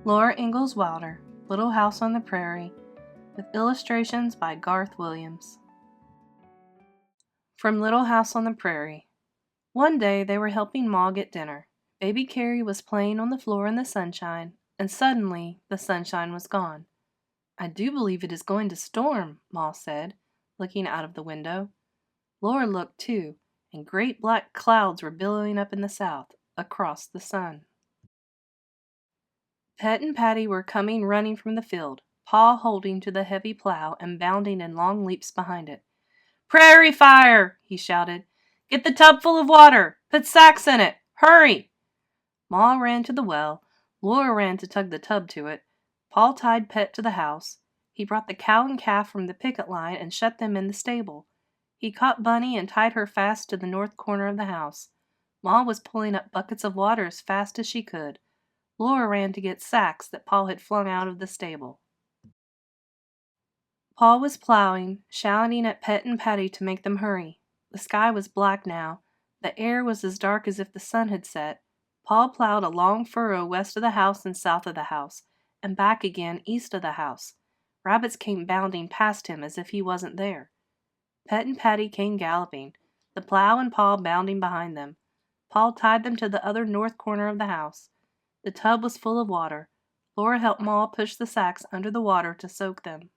Laura Ingalls Wilder, Little House on the Prairie, with illustrations by Garth Williams. From Little House on the Prairie. One day they were helping Ma get dinner. Baby Carrie was playing on the floor in the sunshine, and suddenly the sunshine was gone. "I do believe it is going to storm," Ma said, looking out of the window. Laura looked too, and great black clouds were billowing up in the south, across the sun. Pet and Patty were coming running from the field, Pa holding to the heavy plow and bounding in long leaps behind it. "Prairie fire!" he shouted. "Get the tub full of water! Put sacks in it! Hurry!" Ma ran to the well. Laura ran to tug the tub to it. Pa tied Pet to the house. He brought the cow and calf from the picket line and shut them in the stable. He caught Bunny and tied her fast to the north corner of the house. Ma was pulling up buckets of water as fast as she could. Laura ran to get sacks that Pa had flung out of the stable. Pa was plowing, shouting at Pet and Patty to make them hurry. The sky was black now. The air was as dark as if the sun had set. Pa plowed a long furrow west of the house and south of the house, and back again east of the house. Rabbits came bounding past him as if he wasn't there. Pet and Patty came galloping, the plow and Pa bounding behind them. Pa tied them to the other north corner of the house. The tub was full of water. Laura helped Ma push the sacks under the water to soak them.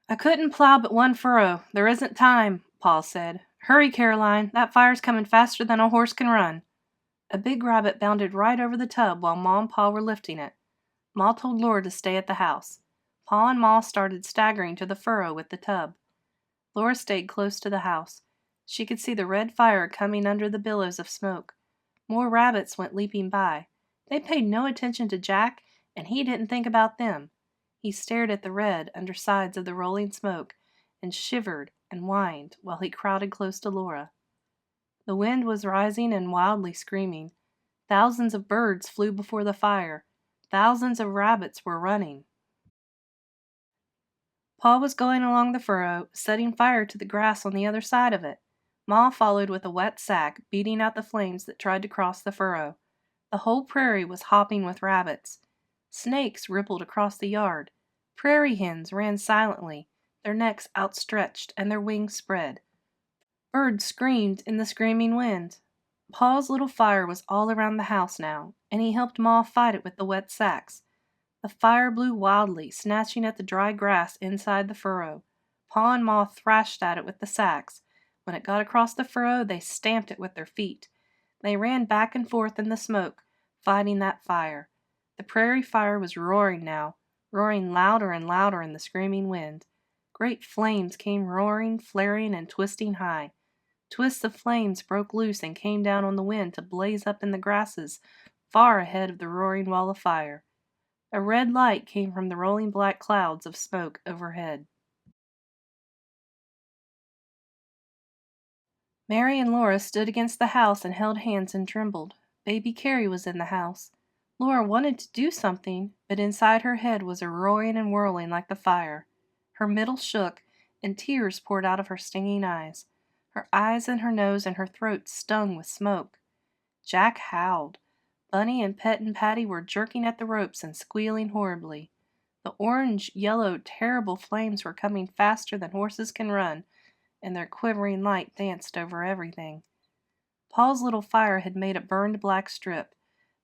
"I couldn't plow but one furrow. There isn't time," Pa said. "Hurry, Caroline. That fire's coming faster than a horse can run." A big rabbit bounded right over the tub while Ma and Pa were lifting it. Ma told Laura to stay at the house. Pa and Ma started staggering to the furrow with the tub. Laura stayed close to the house. She could see the red fire coming under the billows of smoke. More rabbits went leaping by. They paid no attention to Jack, and he didn't think about them. He stared at the red undersides of the rolling smoke and shivered and whined while he crowded close to Laura. The wind was rising and wildly screaming. Thousands of birds flew before the fire. Thousands of rabbits were running. Pa was going along the furrow, setting fire to the grass on the other side of it. Ma followed with a wet sack, beating out the flames that tried to cross the furrow. The whole prairie was hopping with rabbits. Snakes rippled across the yard. Prairie hens ran silently, their necks outstretched and their wings spread. Birds screamed in the screaming wind. Pa's little fire was all around the house now, and he helped Ma fight it with the wet sacks. The fire blew wildly, snatching at the dry grass inside the furrow. Pa and Ma thrashed at it with the sacks. When it got across the furrow, they stamped it with their feet. They ran back and forth in the smoke, fighting that fire. The prairie fire was roaring now, roaring louder and louder in the screaming wind. Great flames came roaring, flaring, and twisting high. Twists of flames broke loose and came down on the wind to blaze up in the grasses far ahead of the roaring wall of fire. A red light came from the rolling black clouds of smoke overhead. Mary and Laura stood against the house and held hands and trembled. Baby Carrie was in the house. Laura wanted to do something, but inside her head was a roaring and whirling like the fire. Her middle shook, and tears poured out of her stinging eyes. Her eyes and her nose and her throat stung with smoke. Jack howled. Bunny and Pet and Patty were jerking at the ropes and squealing horribly. The orange, yellow, terrible flames were coming faster than horses can run, and their quivering light danced over everything. Pa's little fire had made a burned black strip.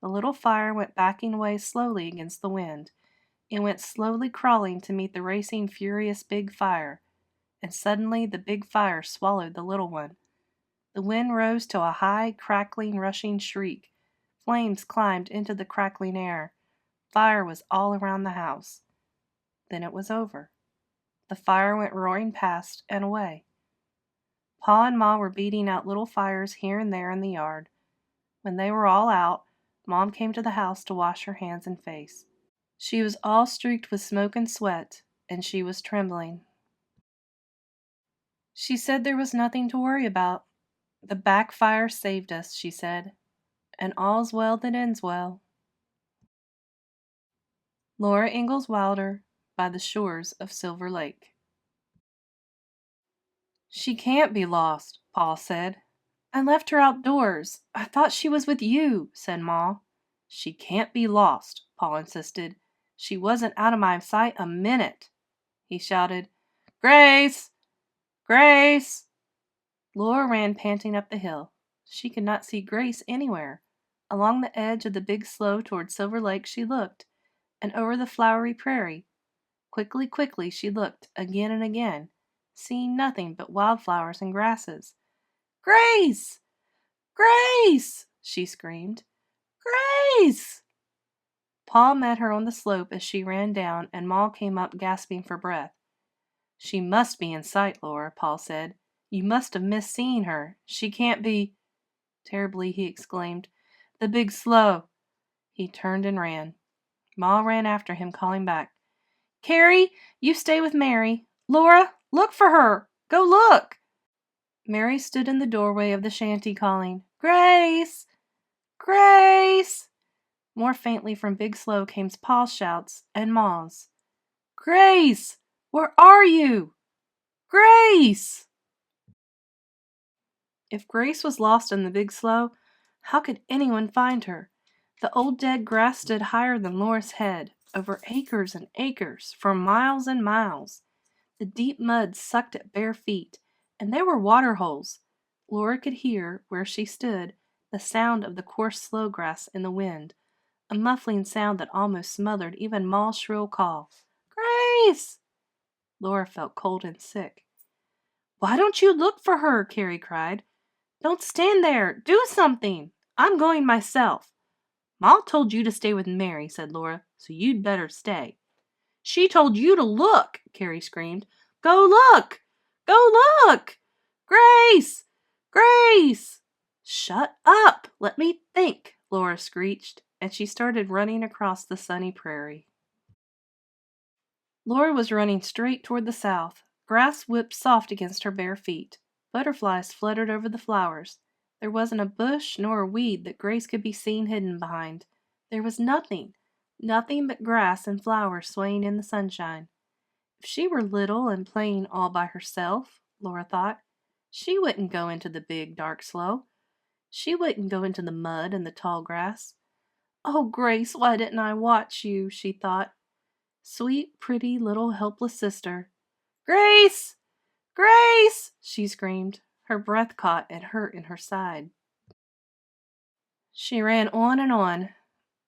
The little fire went backing away slowly against the wind. It went slowly crawling to meet the racing, furious big fire. And suddenly the big fire swallowed the little one. The wind rose to a high, crackling, rushing shriek. Flames climbed into the crackling air. Fire was all around the house. Then it was over. The fire went roaring past and away. Pa and Ma were beating out little fires here and there in the yard. When they were all out, Mom came to the house to wash her hands and face. She was all streaked with smoke and sweat, and she was trembling. She said there was nothing to worry about. "The back fire saved us," she said, "and all's well that ends well." Laura Ingalls Wilder, By the Shores of Silver Lake. "She can't be lost," Pa said. "I left her outdoors. I thought she was with you," said Ma. She can't be lost, Paul insisted. She wasn't out of my sight a minute. He shouted, Grace! Grace! Laura ran panting up the hill. She could not see Grace anywhere. Along the edge of the big slough toward Silver Lake she looked, and over the flowery prairie. Quickly, quickly she looked, again and again, seeing nothing but wildflowers and grasses. Grace! Grace! She screamed. Grace! Paul met her on the slope as she ran down, and Ma came up gasping for breath. She must be in sight, Laura, Paul said. You must have missed seeing her. She can't be... Terribly, he exclaimed. The big slough. He turned and ran. Ma ran after him, calling back. Carrie, you stay with Mary. Laura, look for her. Go look. Mary stood in the doorway of the shanty calling, Grace! Grace! More faintly from Big Slough came Paul's shouts and Ma's. Grace! Where are you? Grace! If Grace was lost in the Big Slough, how could anyone find her? The old dead grass stood higher than Laura's head, over acres and acres, for miles and miles. The deep mud sucked at bare feet, and there were water holes. Laura could hear, where she stood, the sound of the coarse slow grass in the wind, a muffling sound that almost smothered even Ma's shrill call. Grace! Laura felt cold and sick. Why don't you look for her? Carrie cried. Don't stand there. Do something. I'm going myself. Ma told you to stay with Mary, said Laura, so you'd better stay. She told you to look, Carrie screamed. Go look! Go look! Grace! Grace! Shut up! Let me think, Laura screeched, and she started running across the sunny prairie. Laura was running straight toward the south. Grass whipped soft against her bare feet. Butterflies fluttered over the flowers. There wasn't a bush nor a weed that Grace could be seen hidden behind. There was nothing but grass and flowers swaying in the sunshine. If she were little and playing all by herself, Laura thought, she wouldn't go into the big, dark slough. She wouldn't go into the mud and the tall grass. Oh, Grace, why didn't I watch you? She thought. Sweet, pretty, little helpless sister. Grace! Grace! She screamed. Her breath caught and hurt in her side. She ran on and on.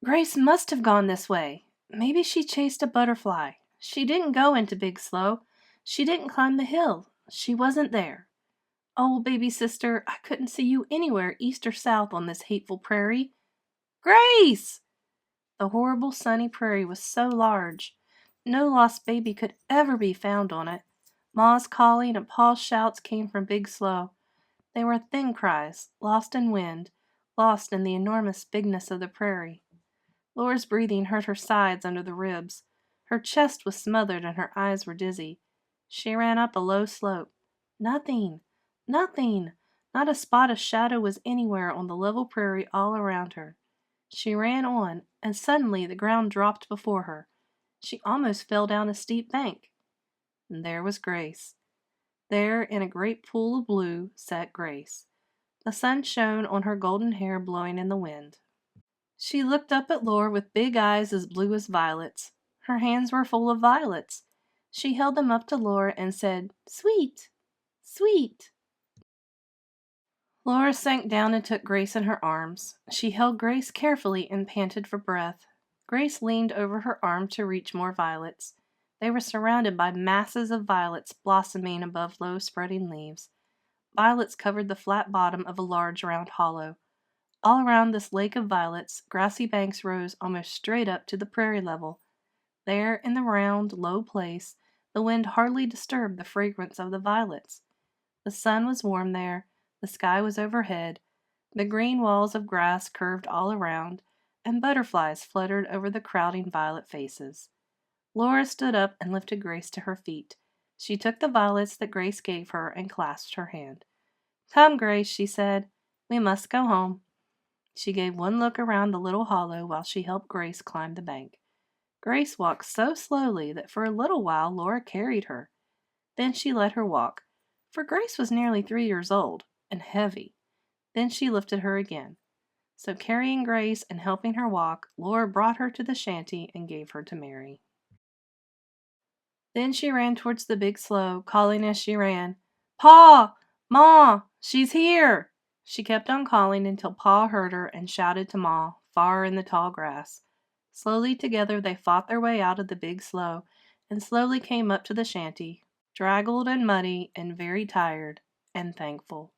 Grace must have gone this way. Maybe she chased a butterfly. She didn't go into Big Slough. She didn't climb the hill. She wasn't there. Oh, baby sister, I couldn't see you anywhere east or south on this hateful prairie. Grace! The horrible sunny prairie was so large. No lost baby could ever be found on it. Ma's calling and Pa's shouts came from Big Slough. They were thin cries, lost in wind, lost in the enormous bigness of the prairie. Laura's breathing hurt her sides under the ribs. Her chest was smothered and her eyes were dizzy. She ran up a low slope. Nothing! Nothing! Not a spot of shadow was anywhere on the level prairie all around her. She ran on, and suddenly the ground dropped before her. She almost fell down a steep bank. And there was Grace. There, in a great pool of blue, sat Grace. The sun shone on her golden hair blowing in the wind. She looked up at Laura with big eyes as blue as violets. Her hands were full of violets. She held them up to Laura and said, Sweet! Sweet! Laura sank down and took Grace in her arms. She held Grace carefully and panted for breath. Grace leaned over her arm to reach more violets. They were surrounded by masses of violets blossoming above low spreading leaves. Violets covered the flat bottom of a large round hollow. All around this lake of violets, grassy banks rose almost straight up to the prairie level. There, in the round, low place, the wind hardly disturbed the fragrance of the violets. The sun was warm there, the sky was overhead, the green walls of grass curved all around, and butterflies fluttered over the crowding violet faces. Laura stood up and lifted Grace to her feet. She took the violets that Grace gave her and clasped her hand. Come, Grace, she said. We must go home. She gave one look around the little hollow while she helped Grace climb the bank. Grace walked so slowly that for a little while Laura carried her. Then she let her walk, for Grace was nearly 3 years old, and heavy. Then she lifted her again. So carrying Grace and helping her walk, Laura brought her to the shanty and gave her to Mary. Then she ran towards the big slough, calling as she ran, "Pa! Ma! She's here!" She kept on calling until Pa heard her and shouted to Ma, far in the tall grass. Slowly together they fought their way out of the big slough, and slowly came up to the shanty, draggled and muddy and very tired and thankful.